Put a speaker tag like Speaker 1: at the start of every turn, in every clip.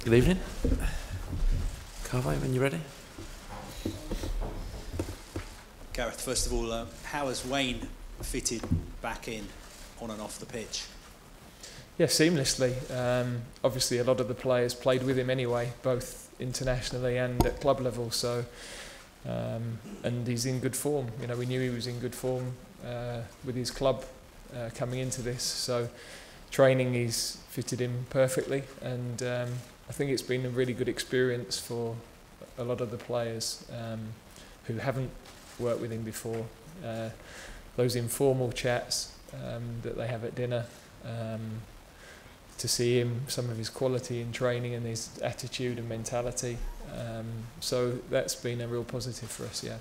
Speaker 1: Good evening. Carvey, when you're ready.
Speaker 2: Gareth, first of all, how has Wayne fitted back in on and off the pitch?
Speaker 3: Yeah, seamlessly. Obviously, a lot of the players played with him anyway, both internationally and at club level. So, and he's in good form. You know, we knew he was in good form with his club coming into this. So, training he's fitted in perfectly, and I think it's been a really good experience for a lot of the players who haven't worked with him before. Those informal chats that they have at dinner. To see him, some of his quality in training and his attitude and mentality. So that's been a real positive for us, yeah.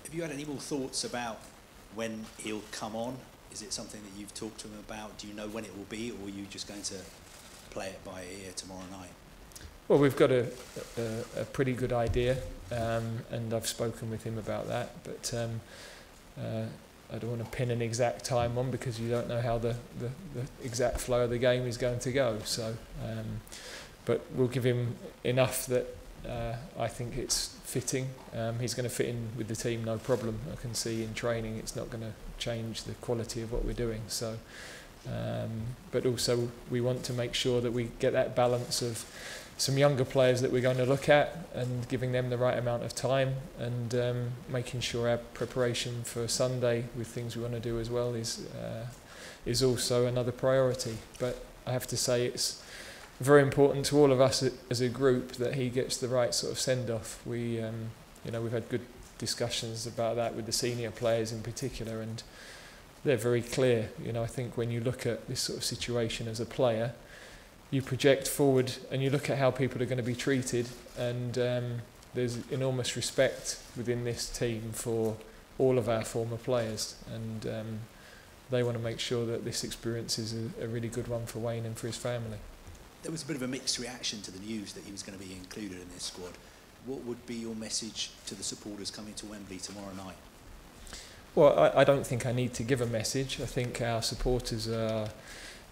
Speaker 2: Have you had any more thoughts about when he'll come on? Is it something that you've talked to him about? Do you know when it will be, or are you just going to play it by ear tomorrow night?
Speaker 3: Well, we've got a pretty good idea, and I've spoken with him about that, but I don't want to pin an exact time on because you don't know how the exact flow of the game is going to go. So, but we'll give him enough that I think it's fitting. He's going to fit in with the team, no problem. I can see in training it's not going to change the quality of what we're doing. So, but also we want to make sure that we get that balance of some younger players that we're going to look at and giving them the right amount of time, and making sure our preparation for Sunday with things we want to do as well is also another priority. But I have to say it's very important to all of us as a group that he gets the right sort of send-off. We, you know, we've had good discussions about that with the senior players in particular, and they're very clear. You know, I think when you look at this sort of situation as a player, you project forward and you look at how people are going to be treated, and there's enormous respect within this team for all of our former players, and they want to make sure that this experience is a really good one for Wayne and for his family.
Speaker 2: There was a bit of a mixed reaction to the news that he was going to be included in this squad. What would be your message to the supporters coming to Wembley tomorrow night?
Speaker 3: Well, I don't think I need to give a message. I think our supporters are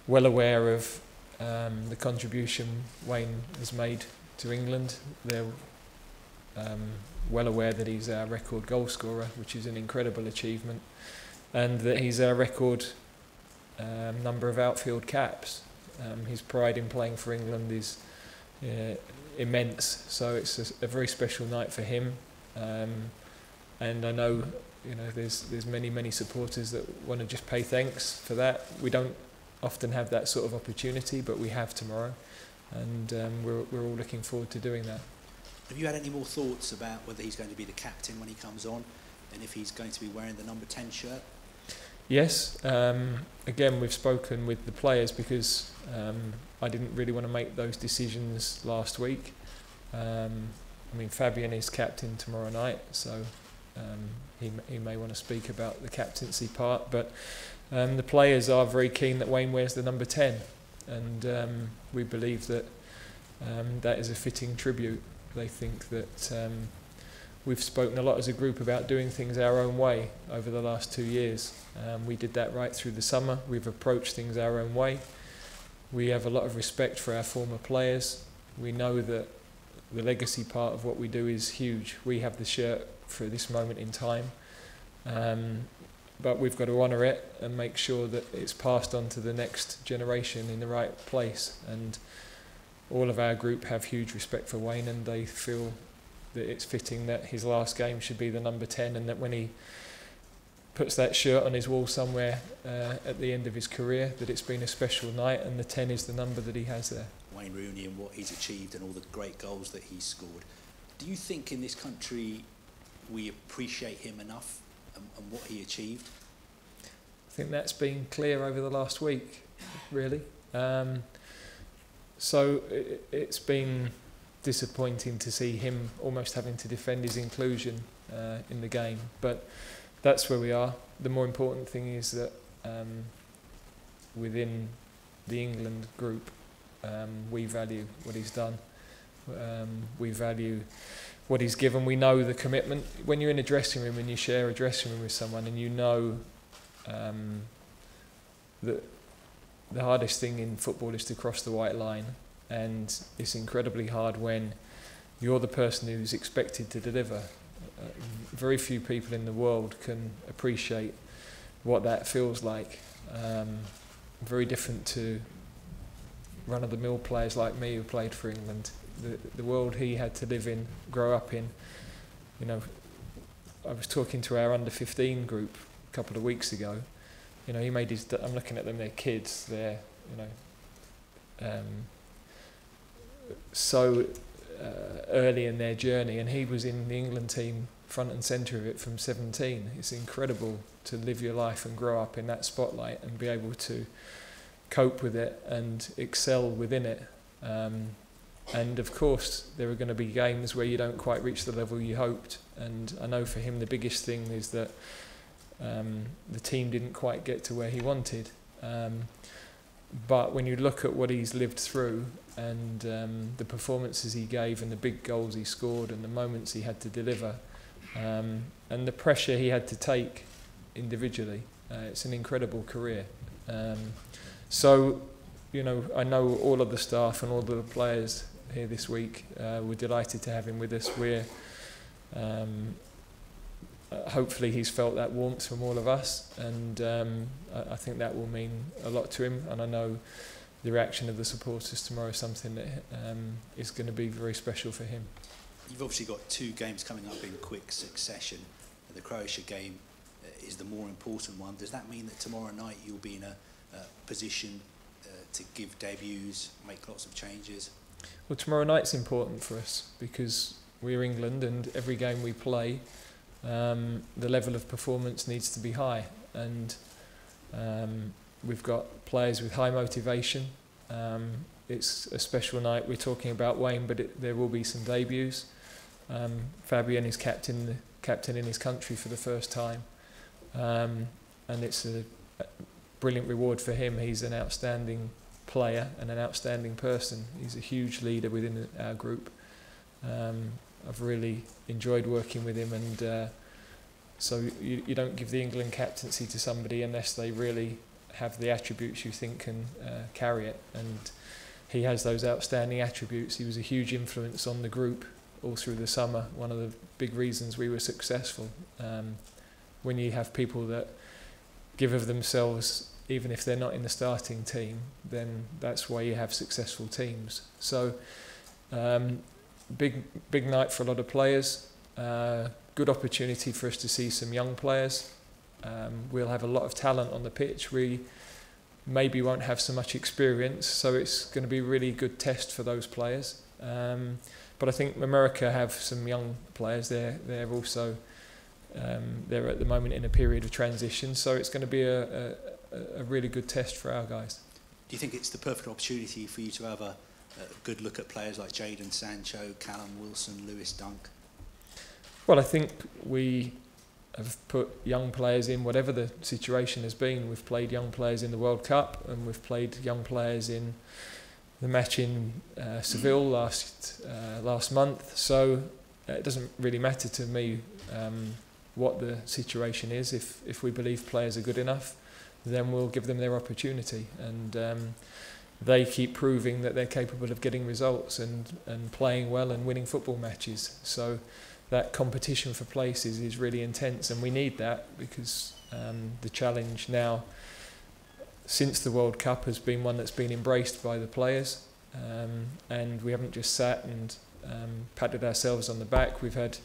Speaker 3: well aware of the contribution Wayne has made to England. They're well aware that he's our record goal scorer, which is an incredible achievement, and that he's our record number of outfield caps. His pride in playing for England is immense, so it's a very special night for him, and I know, you know, there's many supporters that want to just pay thanks for that. We don't often have that sort of opportunity, but we have tomorrow, and we're all looking forward to doing that.
Speaker 2: Have you had any more thoughts about whether he's going to be the captain when he comes on, and if he's going to be wearing the number 10 shirt? Yes,
Speaker 3: again, we've spoken with the players because I didn't really want to make those decisions last week. I mean, Fabian is captain tomorrow night, so he may want to speak about the captaincy part, but the players are very keen that Wayne wears the number 10, and we believe that that is a fitting tribute. They think that we've spoken a lot as a group about doing things our own way over the last 2 years. We did that right through the summer. We've approached things our own way. We have a lot of respect for our former players. We know that the legacy part of what we do is huge. We have the shirt for this moment in time. But we've got to honour it and make sure that it's passed on to the next generation in the right place. And all of our group have huge respect for Wayne, and they feel that it's fitting that his last game should be the number 10, and that when he puts that shirt on his wall somewhere at the end of his career, that it's been a special night, and the 10 is the number that he has there.
Speaker 2: Wayne Rooney and what he's achieved and all the great goals that he's scored. Do you think in this country we appreciate him enough and what he achieved?
Speaker 3: I think that's been clear over the last week, really. So it's been disappointing to see him almost having to defend his inclusion in the game, but that's where we are. The more important thing is that within the England group, we value what he's done. We value what he's given. We know the commitment. When you're in a dressing room and you share a dressing room with someone, and you know that the hardest thing in football is to cross the white line, and it's incredibly hard when you're the person who's expected to deliver. Very few people in the world can appreciate what that feels like. Very different to run-of-the-mill players like me who played for England. The world he had to live in, grow up in. You know, I was talking to our under-15 group a couple of weeks ago. You know, he made his. I'm looking at them; they're kids. They're, you know, so early in their journey, and he was in the England team, front and centre of it from 17. It's incredible to live your life and grow up in that spotlight and be able to cope with it and excel within it. And of course, there are going to be games where you don't quite reach the level you hoped. And I know for him, the biggest thing is that the team didn't quite get to where he wanted. But when you look at what he's lived through and the performances he gave and the big goals he scored and the moments he had to deliver and the pressure he had to take individually, it's an incredible career. So, you know, I know all of the staff and all of the players here this week. We're delighted to have him with us. We're hopefully he's felt that warmth from all of us, and I think that will mean a lot to him. And I know the reaction of the supporters tomorrow is something that is going to be very special for him.
Speaker 2: You've obviously got 2 games coming up in quick succession. The Croatia game is the more important one. Does that mean that tomorrow night you'll be in a position to give debuts, make lots of changes?
Speaker 3: Well, tomorrow night's important for us because we're England, and every game we play, the level of performance needs to be high, and we've got players with high motivation. It's a special night. We're talking about Wayne, but there will be some debuts. Fabian is captain in his country for the first time, and it's a brilliant reward for him. He's an outstanding player and an outstanding person. He's a huge leader within our group. I've really enjoyed working with him, and so you don't give the England captaincy to somebody unless they really have the attributes you think can carry it, and he has those outstanding attributes. He was a huge influence on the group all through the summer, one of the big reasons we were successful. When you have people that give of themselves even if they're not in the starting team, then that's why you have successful teams. So big night for a lot of players. Good opportunity for us to see some young players. We'll have a lot of talent on the pitch. We maybe won't have so much experience, so it's going to be a really good test for those players. But I think America have some young players. They're also they're at the moment in a period of transition, so it's going to be a really good test for our guys.
Speaker 2: Do you think it's the perfect opportunity for you to have a good look at players like Jadon Sancho, Callum Wilson, Lewis Dunk?
Speaker 3: Well, I think we have put young players in whatever the situation has been. We've played young players in the World Cup, and we've played young players in the match in Seville last month. So it doesn't really matter to me what the situation is. If we believe players are good enough, then we'll give them their opportunity, and they keep proving that they're capable of getting results and playing well and winning football matches. So that competition for places is really intense, and we need that because the challenge now since the World Cup has been one that's been embraced by the players, and we haven't just sat and patted ourselves on the back. We've had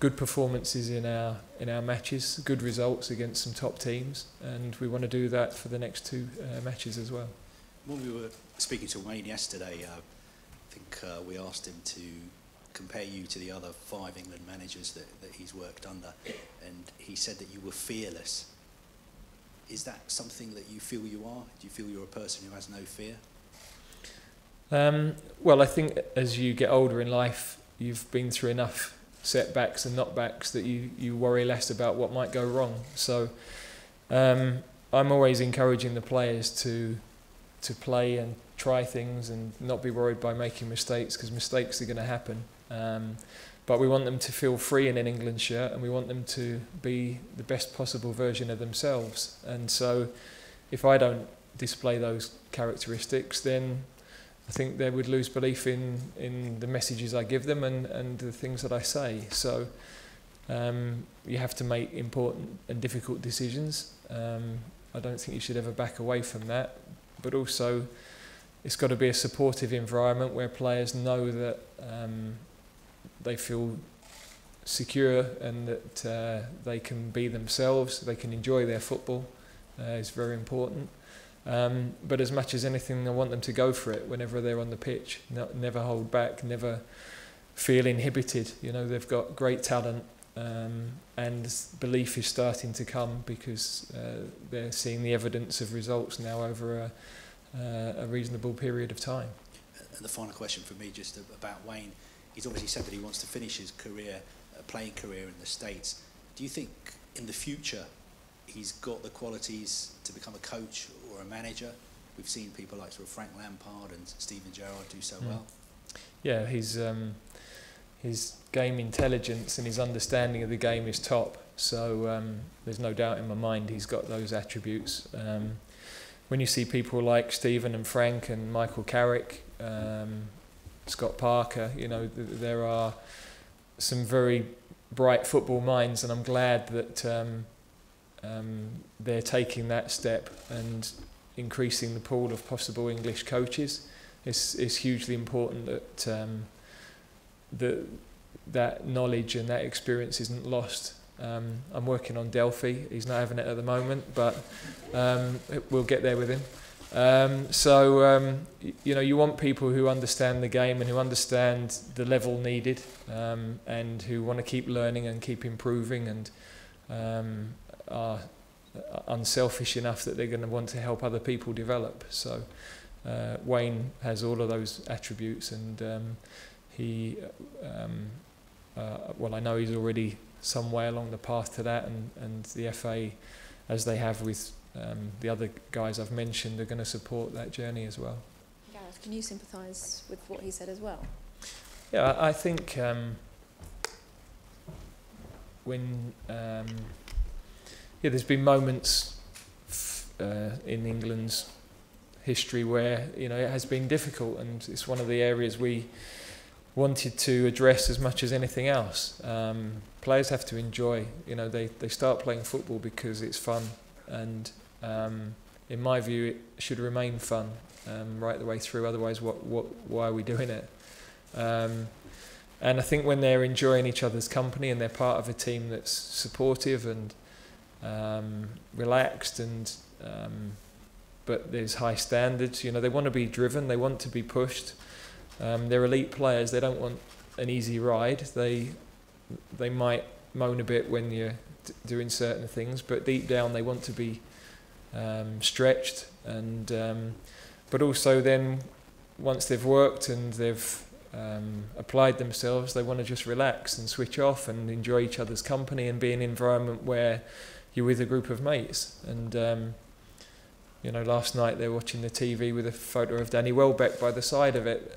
Speaker 3: good performances in our matches, good results against some top teams, and we want to do that for the next 2 matches as well.
Speaker 2: When we were speaking to Wayne yesterday, I think we asked him to compare you to the other 5 England managers that he's worked under, and he said that you were fearless. Is that something that you feel you are? Do you feel you're a person who has no fear?
Speaker 3: Well, I think as you get older in life, you've been through enough setbacks and knockbacks that you worry less about what might go wrong. So I'm always encouraging the players to play and try things and not be worried by making mistakes, because mistakes are going to happen. But we want them to feel free in an England shirt, and we want them to be the best possible version of themselves. And so if I don't display those characteristics, then I think they would lose belief in the messages I give them and the things that I say. So you have to make important and difficult decisions. I don't think you should ever back away from that. But also, it's got to be a supportive environment where players know that they feel secure and that they can be themselves, they can enjoy their football. Is very important. But as much as anything, I want them to go for it whenever they're on the pitch. Never hold back, never feel inhibited. You know, they've got great talent, and belief is starting to come because they're seeing the evidence of results now over a reasonable period of time.
Speaker 2: And the final question for me, just about Wayne. He's obviously said that he wants to finish his career, playing career in the States. Do you think in the future he's got the qualities to become a coach or a manager? We've seen people like sort of Frank Lampard and Steven Gerrard do so well.
Speaker 3: Yeah, his game intelligence and his understanding of the game is top. So there's no doubt in my mind he's got those attributes. When you see people like Stephen and Frank and Michael Carrick, Scott Parker, you know, there are some very bright football minds, and I'm glad that they're taking that step and increasing the pool of possible English coaches. It's hugely important that that knowledge and that experience isn't lost. I'm working on Delphi. He's not having it at the moment, but we'll get there with him. You know, you want people who understand the game and who understand the level needed, and who want to keep learning and keep improving, and are unselfish enough that they're going to want to help other people develop. So Wayne has all of those attributes, and well, I know he's already some way along the path to that, and the FA, as they have with the other guys I've mentioned, are going to support that journey as well.
Speaker 4: Gareth, can you sympathise with what he said as well?
Speaker 3: Yeah, I think when there's been moments in England's history where, you know, it has been difficult, and it's one of the areas we wanted to address as much as anything else. Players have to enjoy, you know, they start playing football because it's fun, and in my view it should remain fun right the way through, otherwise why are we doing it? And I think when they're enjoying each other's company and they're part of a team that's supportive and relaxed, and but there's high standards, you know, they want to be driven, they want to be pushed. They're elite players, they don't want an easy ride. They might moan a bit when you're doing certain things, but deep down they want to be stretched, and but also then once they've worked and they've applied themselves, they want to just relax and switch off and enjoy each other's company and be in an environment where you're with a group of mates. And you know, last night they were watching the TV with a photo of Danny Welbeck by the side of it,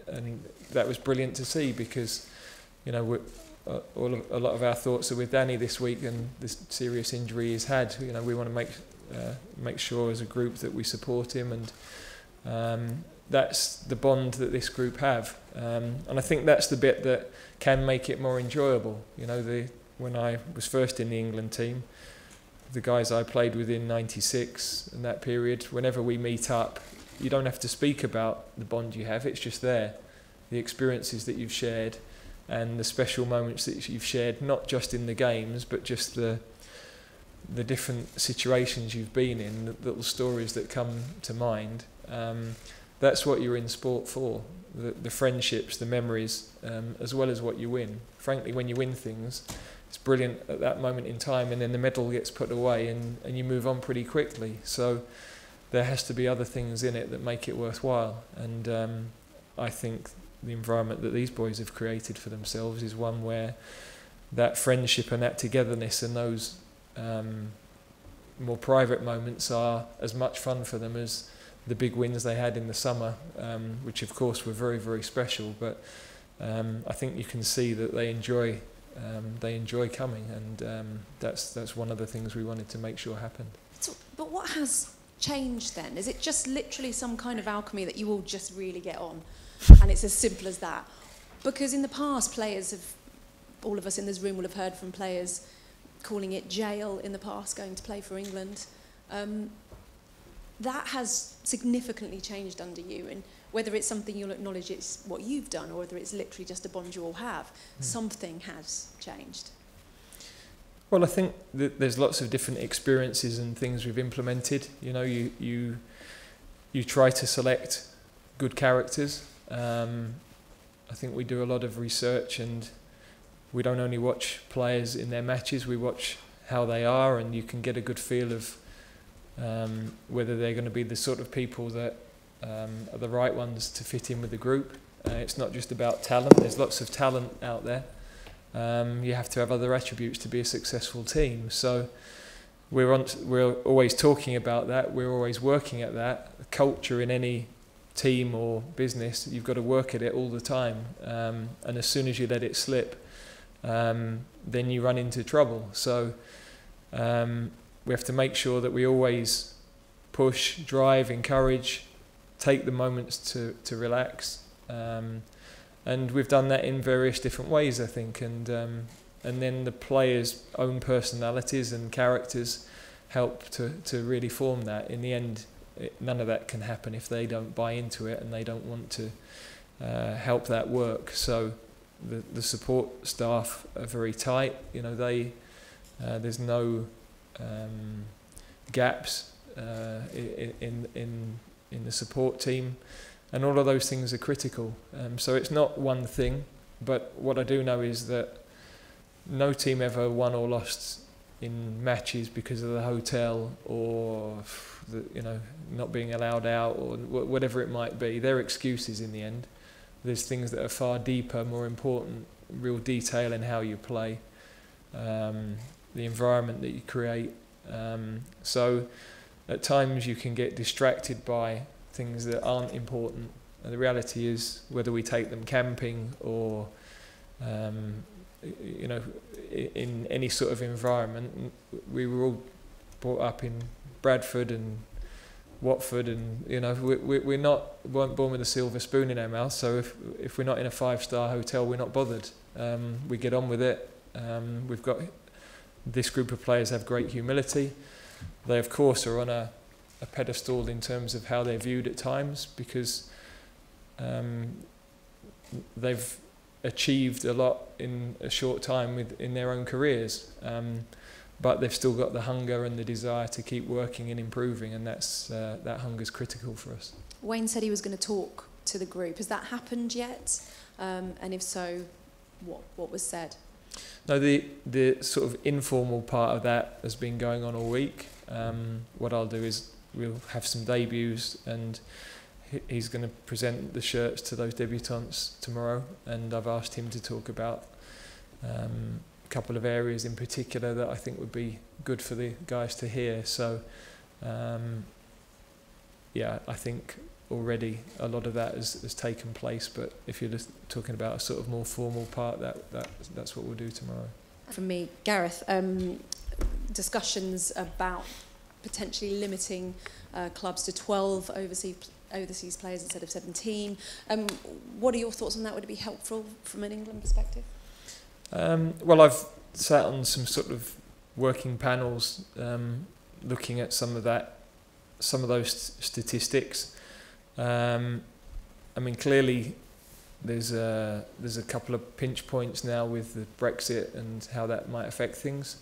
Speaker 3: and that was brilliant to see, because, you know, a lot of our thoughts are with Danny this week and this serious injury he's had. You know, we want to make sure as a group that we support him, and that's the bond that this group have, and I think that's the bit that can make it more enjoyable. You know, when I was first in the England team, the guys I played with in '96 and that period, whenever we meet up, you don't have to speak about the bond you have, it's just there. The experiences that you've shared and the special moments that you've shared, not just in the games, but just the different situations you've been in, the little stories that come to mind. That's what you're in sport for, the friendships, the memories, as well as what you win. Frankly, when you win things, it's brilliant at that moment in time, and then the medal gets put away and you move on pretty quickly. So there has to be other things in it that make it worthwhile, and I think the environment that these boys have created for themselves is one where that friendship and that togetherness and those more private moments are as much fun for them as the big wins they had in the summer, which of course were very, very special. But I think you can see that they enjoy coming, and that's one of the things we wanted to make sure happened.
Speaker 4: So, but what has change then? Is it just literally some kind of alchemy that you all just really get on, and it's as simple as that? Because in the past, players have, all of us in this room will have heard from players calling it jail in the past, going to play for England. That has significantly changed under you, and whether it's something you'll acknowledge it's what you've done, or whether it's literally just a bond you all have, something has changed.
Speaker 3: Well, I think that there's lots of different experiences and things we've implemented. You know, you try to select good characters. I think we do a lot of research, and we don't only watch players in their matches, we watch how they are, and you can get a good feel of whether they're going to be the sort of people that are the right ones to fit in with the group. It's not just about talent, there's lots of talent out there. You have to have other attributes to be a successful team. So we're always talking about that, we're always working at that. The culture in any team or business, you've got to work at it all the time. And as soon as you let it slip, then you run into trouble. So we have to make sure that we always push, drive, encourage, take the moments to relax. And we've done that in various different ways, I think. And then the players' own personalities and characters help to really form that. In the end, none of that can happen if they don't buy into it and they don't want to help that work. So the support staff are very tight. You know, there's no gaps in the support team, and all of those things are critical. So it's not one thing, but what I do know is that no team ever won or lost in matches because of the hotel or not being allowed out or whatever it might be. They're excuses in the end. There's things that are far deeper, more important, real detail in how you play, the environment that you create. So at times you can get distracted by things that aren't important. And the reality is, whether we take them camping or in any sort of environment, we were all brought up in Bradford and Watford, and we weren't born with a silver spoon in our mouth. So if we're not in a 5-star hotel, we're not bothered. We get on with it. We've got this group of players have great humility. They of course are on a pedestal in terms of how they're viewed at times, because they've achieved a lot in a short time in their own careers, but they've still got the hunger and the desire to keep working and improving, and that hunger is critical for us.
Speaker 4: Wayne said he was going to talk to the group. Has that happened yet? And if so, what was said?
Speaker 3: No, the sort of informal part of that has been going on all week. What I'll do is we'll have some debuts, and he's going to present the shirts to those debutants tomorrow, and I've asked him to talk about a couple of areas in particular that I think would be good for the guys to hear. So I think already a lot of that has taken place, but if you're just talking about a sort of more formal part, that's what we'll do tomorrow.
Speaker 4: For me, Gareth, discussions about potentially limiting clubs to 12 overseas players instead of 17. What are your thoughts on that? Would it be helpful from an England perspective?
Speaker 3: Well, I've sat on some sort of working panels looking at some of those statistics. I mean, clearly there's a couple of pinch points now with the Brexit and how that might affect things.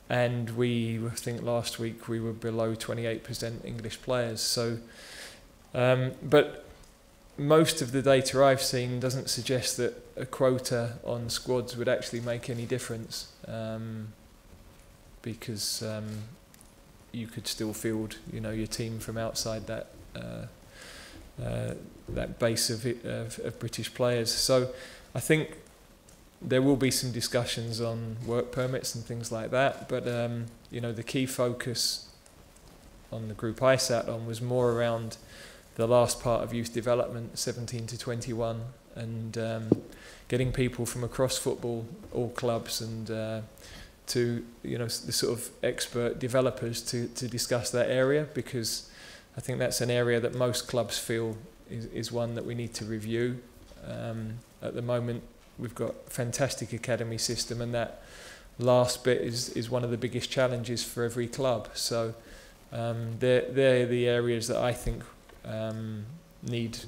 Speaker 3: And I think last week we were below 28% English players. So, but most of the data I've seen doesn't suggest that a quota on squads would actually make any difference, because you could still field, your team from outside that base of British players. So, I think there will be some discussions on work permits and things like that, but the key focus on the group I sat on was more around the last part of youth development, 17 to 21, and getting people from across football, all clubs, and to the sort of expert developers to discuss that area, because I think that's an area that most clubs feel is one that we need to review. At the moment, we've got a fantastic academy system, and that last bit is one of the biggest challenges for every club. So they're the areas that I think need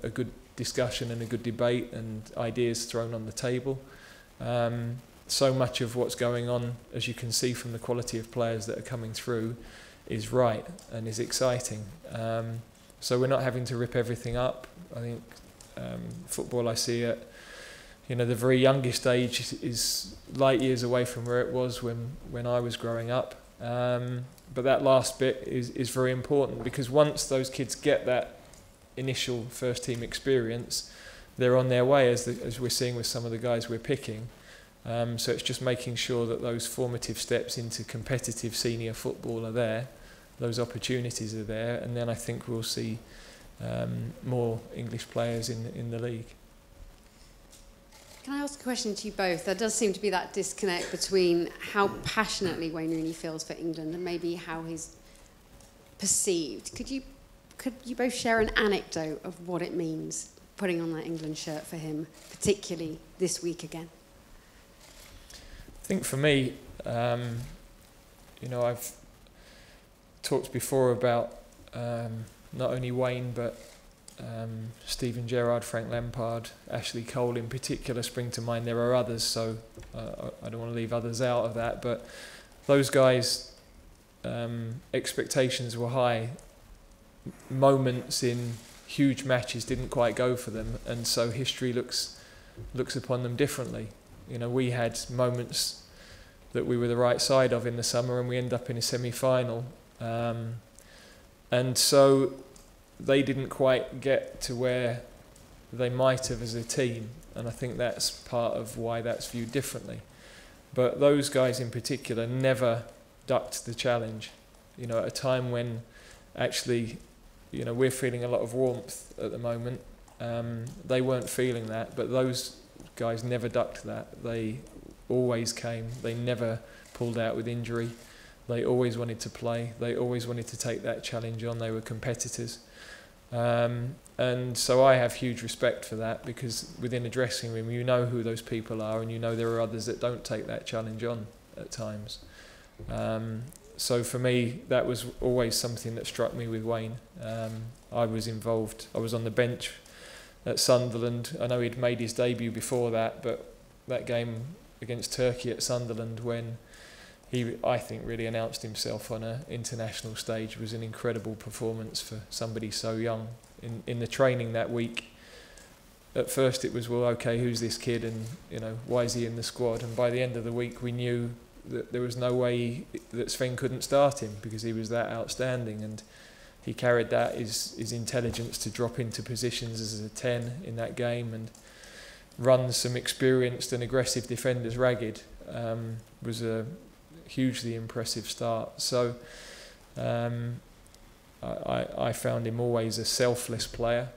Speaker 3: a good discussion and a good debate and ideas thrown on the table. So much of what's going on, as you can see from the quality of players that are coming through, is right and is exciting. So we're not having to rip everything up. I think football I see at the very youngest age is light years away from where it was when I was growing up. But that last bit is very important, because once those kids get that initial first team experience, they're on their way, as we're seeing with some of the guys we're picking. So it's just making sure that those formative steps into competitive senior football are there, those opportunities are there, and then I think we'll see more English players in the league.
Speaker 5: Can I ask a question to you both? There does seem to be that disconnect between how passionately Wayne Rooney feels for England and maybe how he's perceived. Could you both share an anecdote of what it means putting on that England shirt for him, particularly this week again?
Speaker 3: I think for me, I've talked before about not only Wayne, but Steven Gerrard, Frank Lampard, Ashley Cole in particular spring to mind. There are others, so I don't want to leave others out of that. But those guys, expectations were high. Moments in huge matches didn't quite go for them, and so history looks upon them differently. We had moments that we were the right side of in the summer, and we end up in a semi-final, and so they didn't quite get to where they might have as a team, and I think that's part of why that's viewed differently. But those guys in particular never ducked the challenge. At a time when actually we're feeling a lot of warmth at the moment, they weren't feeling that, but those guys never ducked that. They always came. They never pulled out with injury. They always wanted to play. They always wanted to take that challenge on. They were competitors. And so I have huge respect for that, because within a dressing room you know who those people are, and there are others that don't take that challenge on at times. So for me, that was always something that struck me with Wayne. I was involved. I was on the bench at Sunderland. I know he'd made his debut before that, but that game against Turkey at Sunderland, when he, I think, really announced himself on an international stage, was an incredible performance for somebody so young. In the training that week, at first it was, well, okay, who's this kid, and why is he in the squad? And by the end of the week, we knew that there was no way that Sven couldn't start him, because he was that outstanding, and he carried that, his intelligence to drop into positions as a 10 in that game and run some experienced and aggressive defenders ragged. Was a hugely impressive start. So I found him always a selfless player.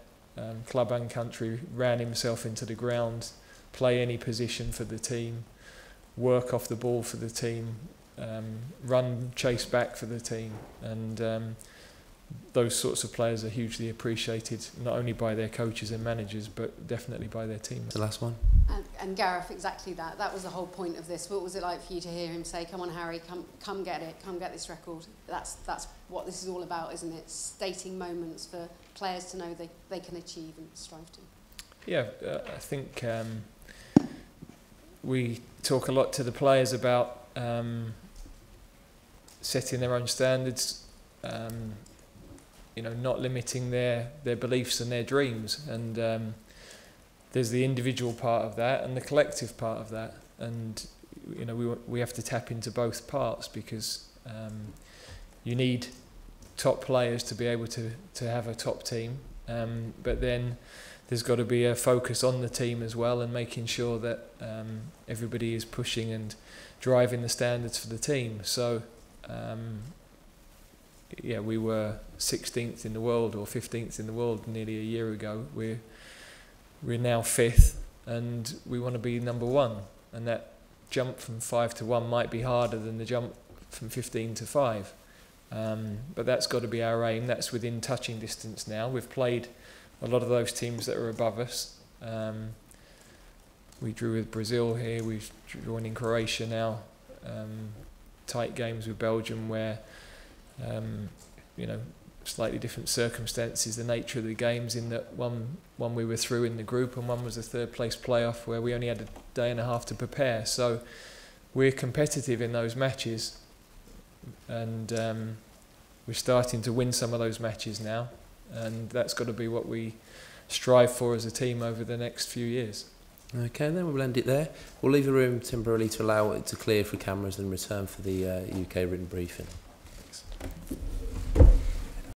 Speaker 3: Club and country, ran himself into the ground, play any position for the team, work off the ball for the team, run, chase back for the team, and those sorts of players are hugely appreciated, not only by their coaches and managers, but definitely by their team.
Speaker 1: The last one.
Speaker 5: And Gareth, exactly that. That was the whole point of this. What was it like for you to hear him say, "Come on, Harry, come get it, come get this record"? That's what this is all about, isn't it? Stating moments for players to know they can achieve and strive to. Yeah,
Speaker 3: I think we talk a lot to the players about setting their own standards, not limiting their beliefs and their dreams, and there's the individual part of that and the collective part of that, and we have to tap into both parts, because you need top players to be able to have a top team, but then there's got to be a focus on the team as well, and making sure that everybody is pushing and driving the standards for the team. So we were 16th in the world or 15th in the world nearly a year ago. We're now 5th, and we want to be number 1, and that jump from 5 to 1 might be harder than the jump from 15 to 5. But that's got to be our aim. That's within touching distance now. We've played a lot of those teams that are above us. We drew with Brazil here. We've drawn in Croatia now. Tight games with Belgium where, slightly different circumstances. The nature of the games in that one we were through in the group and one was a third place playoff where we only had a day and a half to prepare. So we're competitive in those matches, and we're starting to win some of those matches now, and that's got to be what we strive for as a team over the next few years.
Speaker 1: Okay, then we'll end it there. We'll leave the room temporarily to allow it to clear for cameras and return for the UK written briefing. Thanks.